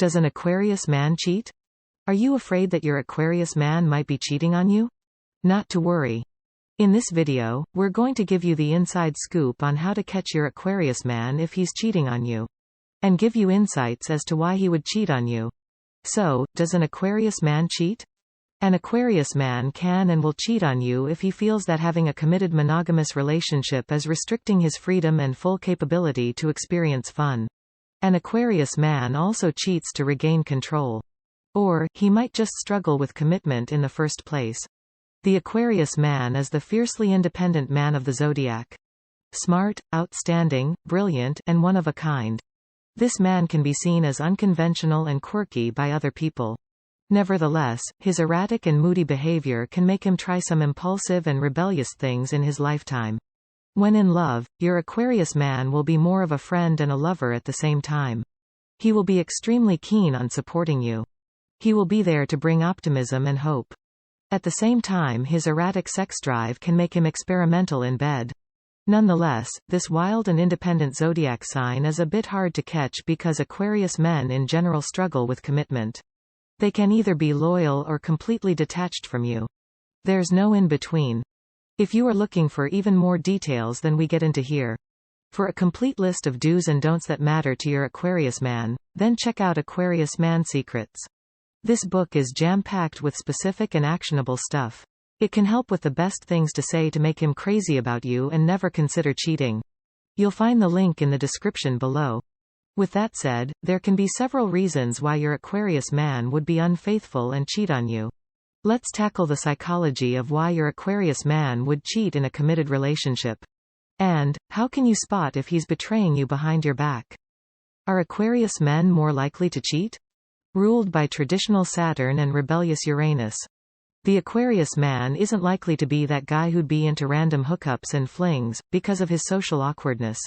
Does an Aquarius man cheat? Are you afraid that your Aquarius man might be cheating on you? Not to worry. In this video, we're going to give you the inside scoop on how to catch your Aquarius man if he's cheating on you. And give you insights as to why he would cheat on you. So, does an Aquarius man cheat? An Aquarius man can and will cheat on you if he feels that having a committed monogamous relationship is restricting his freedom and full capability to experience fun. An Aquarius man also cheats to regain control. Or, he might just struggle with commitment in the first place. The Aquarius man is the fiercely independent man of the Zodiac. Smart, outstanding, brilliant, and one of a kind. This man can be seen as unconventional and quirky by other people. Nevertheless, his erratic and moody behavior can make him try some impulsive and rebellious things in his lifetime. When in love, your Aquarius man will be more of a friend and a lover at the same time. He will be extremely keen on supporting you. He will be there to bring optimism and hope. At the same time, his erratic sex drive can make him experimental in bed. Nonetheless, this wild and independent zodiac sign is a bit hard to catch because Aquarius men in general struggle with commitment. They can either be loyal or completely detached from you. There's no in between. If you are looking for even more details than we get into here, for a complete list of do's and don'ts that matter to your Aquarius man, then check out Aquarius Man Secrets. This book is jam-packed with specific and actionable stuff. It can help with the best things to say to make him crazy about you and never consider cheating. You'll find the link in the description below. With that said, there can be several reasons why your Aquarius man would be unfaithful and cheat on you. Let's tackle the psychology of why your Aquarius man would cheat in a committed relationship. And, how can you spot if he's betraying you behind your back? Are Aquarius men more likely to cheat? Ruled by traditional Saturn and rebellious Uranus. The Aquarius man isn't likely to be that guy who'd be into random hookups and flings, because of his social awkwardness.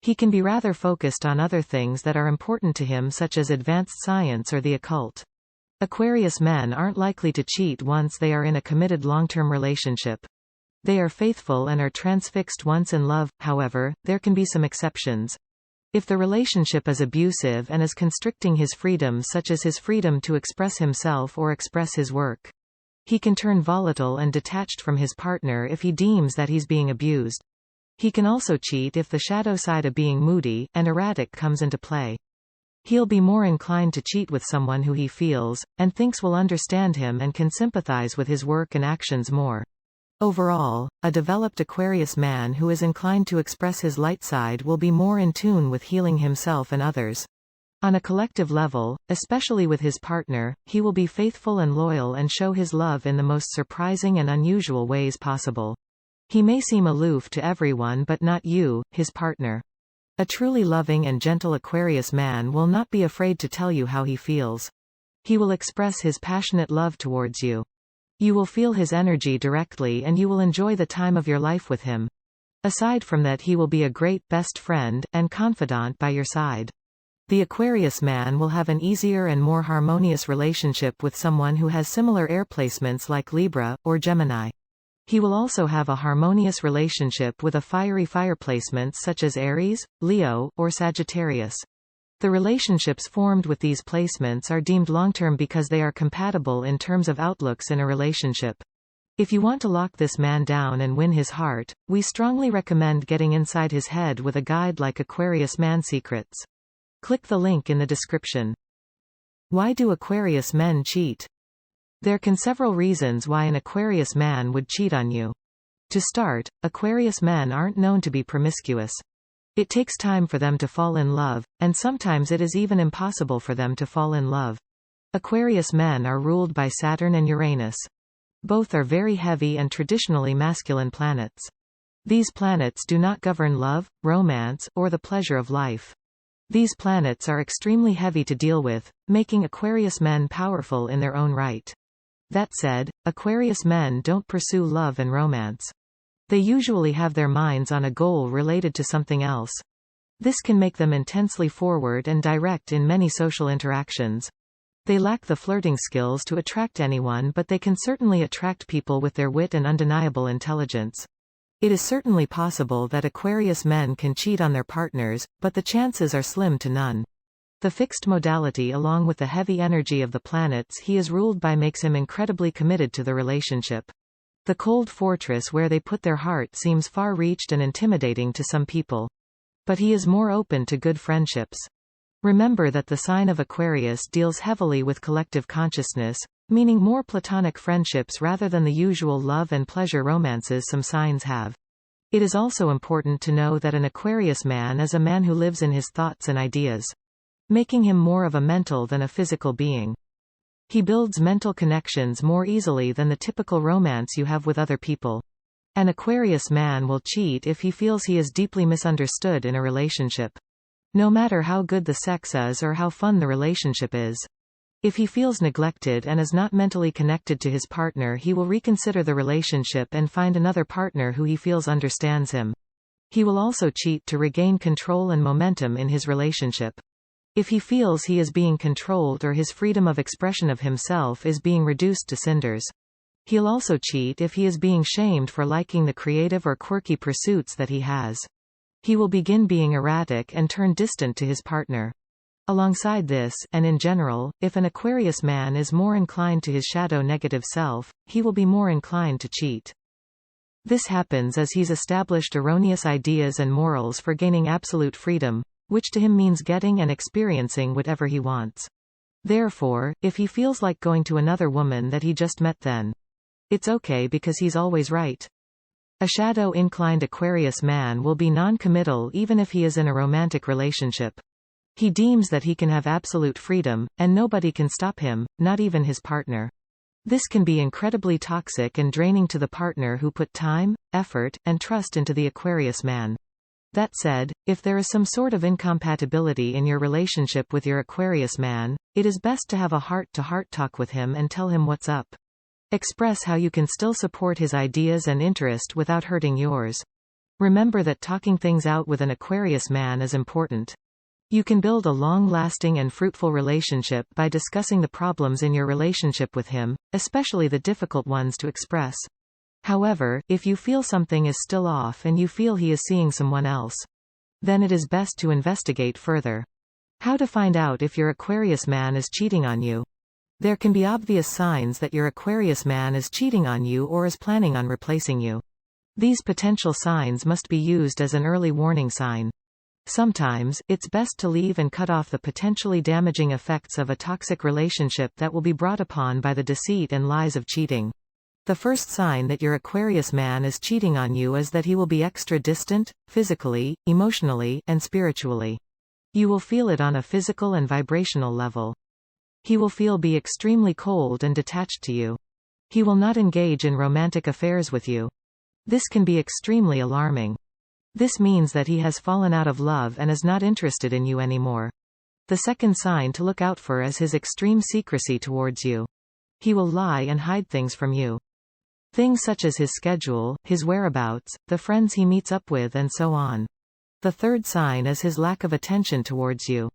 He can be rather focused on other things that are important to him, such as advanced science or the occult. Aquarius men aren't likely to cheat once they are in a committed long-term relationship. They are faithful and are transfixed once in love. However, there can be some exceptions. If the relationship is abusive and is constricting his freedom, such as his freedom to express himself or express his work, he can turn volatile and detached from his partner if he deems that he's being abused. He can also cheat if the shadow side of being moody and erratic comes into play. He'll be more inclined to cheat with someone who he feels and thinks will understand him and can sympathize with his work and actions more. Overall, a developed Aquarius man who is inclined to express his light side will be more in tune with healing himself and others. On a collective level, especially with his partner, he will be faithful and loyal and show his love in the most surprising and unusual ways possible. He may seem aloof to everyone but not you, his partner. A truly loving and gentle Aquarius man will not be afraid to tell you how he feels. He will express his passionate love towards you. You will feel his energy directly and you will enjoy the time of your life with him. Aside from that, he will be a great best friend and confidant by your side. The Aquarius man will have an easier and more harmonious relationship with someone who has similar air placements like Libra or Gemini. He will also have a harmonious relationship with a fiery fire placements such as Aries, Leo, or Sagittarius. The relationships formed with these placements are deemed long-term because they are compatible in terms of outlooks in a relationship. If you want to lock this man down and win his heart, we strongly recommend getting inside his head with a guide like Aquarius Man Secrets. Click the link in the description. Why do Aquarius men cheat? There can several reasons why an Aquarius man would cheat on you. To start, Aquarius men aren't known to be promiscuous. It takes time for them to fall in love, and sometimes it is even impossible for them to fall in love. Aquarius men are ruled by Saturn and Uranus. Both are very heavy and traditionally masculine planets. These planets do not govern love, romance, or the pleasure of life. These planets are extremely heavy to deal with, making Aquarius men powerful in their own right. That said, Aquarius men don't pursue love and romance. They usually have their minds on a goal related to something else. This can make them intensely forward and direct in many social interactions. They lack the flirting skills to attract anyone, but they can certainly attract people with their wit and undeniable intelligence. It is certainly possible that Aquarius men can cheat on their partners, but the chances are slim to none. The fixed modality along with the heavy energy of the planets he is ruled by makes him incredibly committed to the relationship. The cold fortress where they put their heart seems far-reached and intimidating to some people. But he is more open to good friendships. Remember that the sign of Aquarius deals heavily with collective consciousness, meaning more platonic friendships rather than the usual love and pleasure romances some signs have. It is also important to know that an Aquarius man is a man who lives in his thoughts and ideas, making him more of a mental than a physical being. He builds mental connections more easily than the typical romance you have with other people. An Aquarius man will cheat if he feels he is deeply misunderstood in a relationship. No matter how good the sex is or how fun the relationship is. If he feels neglected and is not mentally connected to his partner, he will reconsider the relationship and find another partner who he feels understands him. He will also cheat to regain control and momentum in his relationship. If he feels he is being controlled or his freedom of expression of himself is being reduced to cinders. He'll also cheat if he is being shamed for liking the creative or quirky pursuits that he has. He will begin being erratic and turn distant to his partner. Alongside this, and in general, if an Aquarius man is more inclined to his shadow negative self, he will be more inclined to cheat. This happens as he's established erroneous ideas and morals for gaining absolute freedom, which to him means getting and experiencing whatever he wants. Therefore, if he feels like going to another woman that he just met, then it's okay because he's always right. A shadow-inclined Aquarius man will be non-committal even if he is in a romantic relationship. He deems that he can have absolute freedom, and nobody can stop him, not even his partner. This can be incredibly toxic and draining to the partner who put time, effort, and trust into the Aquarius man. That said, if there is some sort of incompatibility in your relationship with your Aquarius man, it is best to have a heart-to-heart talk with him and tell him what's up. Express how you can still support his ideas and interest without hurting yours. Remember that talking things out with an Aquarius man is important. You can build a long-lasting and fruitful relationship by discussing the problems in your relationship with him, especially the difficult ones to express. However, if you feel something is still off and you feel he is seeing someone else, then it is best to investigate further. How to find out if your Aquarius man is cheating on you? There can be obvious signs that your Aquarius man is cheating on you or is planning on replacing you. These potential signs must be used as an early warning sign. Sometimes, it's best to leave and cut off the potentially damaging effects of a toxic relationship that will be brought upon by the deceit and lies of cheating. The first sign that your Aquarius man is cheating on you is that he will be extra distant, physically, emotionally, and spiritually. You will feel it on a physical and vibrational level. He will be extremely cold and detached to you. He will not engage in romantic affairs with you. This can be extremely alarming. This means that he has fallen out of love and is not interested in you anymore. The second sign to look out for is his extreme secrecy towards you. He will lie and hide things from you. Things such as his schedule, his whereabouts, the friends he meets up with, and so on. The third sign is his lack of attention towards you.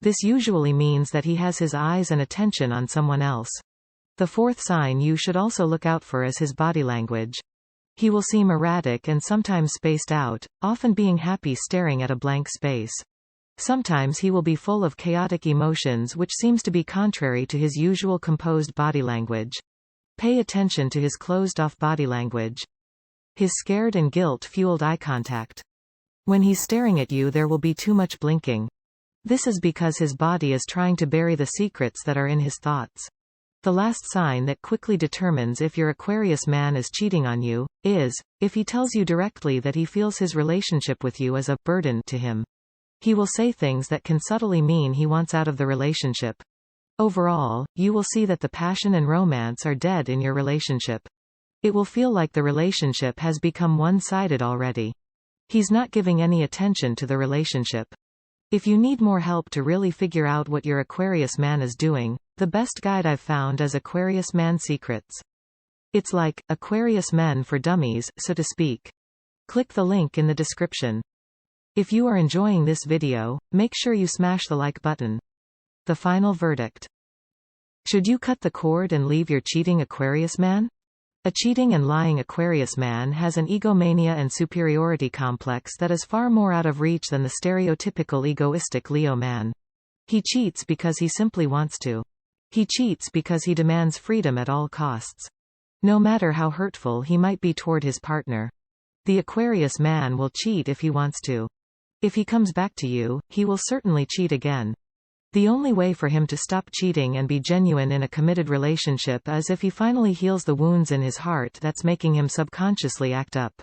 This usually means that he has his eyes and attention on someone else. The fourth sign you should also look out for is his body language. He will seem erratic and sometimes spaced out, often being happy staring at a blank space. Sometimes he will be full of chaotic emotions which seems to be contrary to his usual composed body language. Pay attention to his closed-off body language. His scared and guilt-fueled eye contact. When he's staring at you, there will be too much blinking. This is because his body is trying to bury the secrets that are in his thoughts. The last sign that quickly determines if your Aquarius man is cheating on you is if he tells you directly that he feels his relationship with you is a burden to him. He will say things that can subtly mean he wants out of the relationship. Overall, you will see that the passion and romance are dead in your relationship. It will feel like the relationship has become one-sided already. He's not giving any attention to the relationship. If you need more help to really figure out what your Aquarius man is doing, the best guide I've found is Aquarius Man Secrets. It's like Aquarius Men for dummies, so to speak. Click the link in the description. If you are enjoying this video, make sure you smash the like button. The final verdict. Should you cut the cord and leave your cheating Aquarius man? A cheating and lying Aquarius man has an egomania and superiority complex that is far more out of reach than the stereotypical egoistic Leo man. He cheats because he simply wants to. He cheats because he demands freedom at all costs. No matter how hurtful he might be toward his partner. The Aquarius man will cheat if he wants to. If he comes back to you, he will certainly cheat again. The only way for him to stop cheating and be genuine in a committed relationship is if he finally heals the wounds in his heart that's making him subconsciously act up.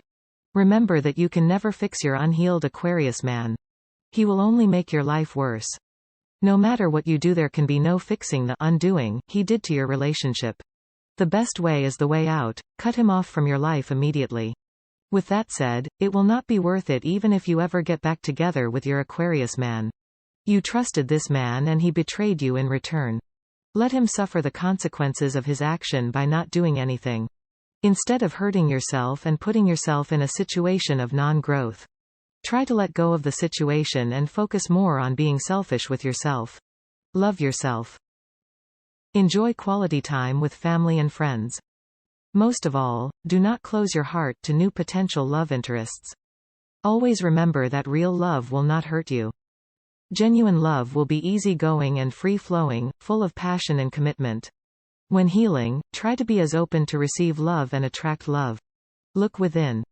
Remember that you can never fix your unhealed Aquarius man. He will only make your life worse. No matter what you do, there can be no fixing the undoing he did to your relationship. The best way is the way out: cut him off from your life immediately. With that said, it will not be worth it even if you ever get back together with your Aquarius man. You trusted this man and he betrayed you in return. Let him suffer the consequences of his action by not doing anything. Instead of hurting yourself and putting yourself in a situation of non-growth. Try to let go of the situation and focus more on being selfish with yourself. Love yourself. Enjoy quality time with family and friends. Most of all, do not close your heart to new potential love interests. Always remember that real love will not hurt you. Genuine love will be easygoing and free-flowing, full of passion and commitment. When healing, try to be as open to receive love and attract love. Look within.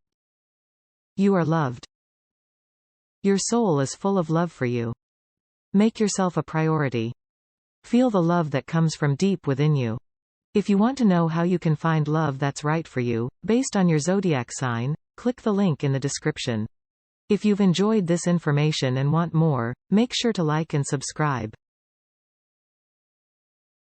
You are loved. Your soul is full of love for you. Make yourself a priority. Feel the love that comes from deep within you. If you want to know how you can find love that's right for you, based on your zodiac sign, click the link in the description. If you've enjoyed this information and want more, make sure to like and subscribe.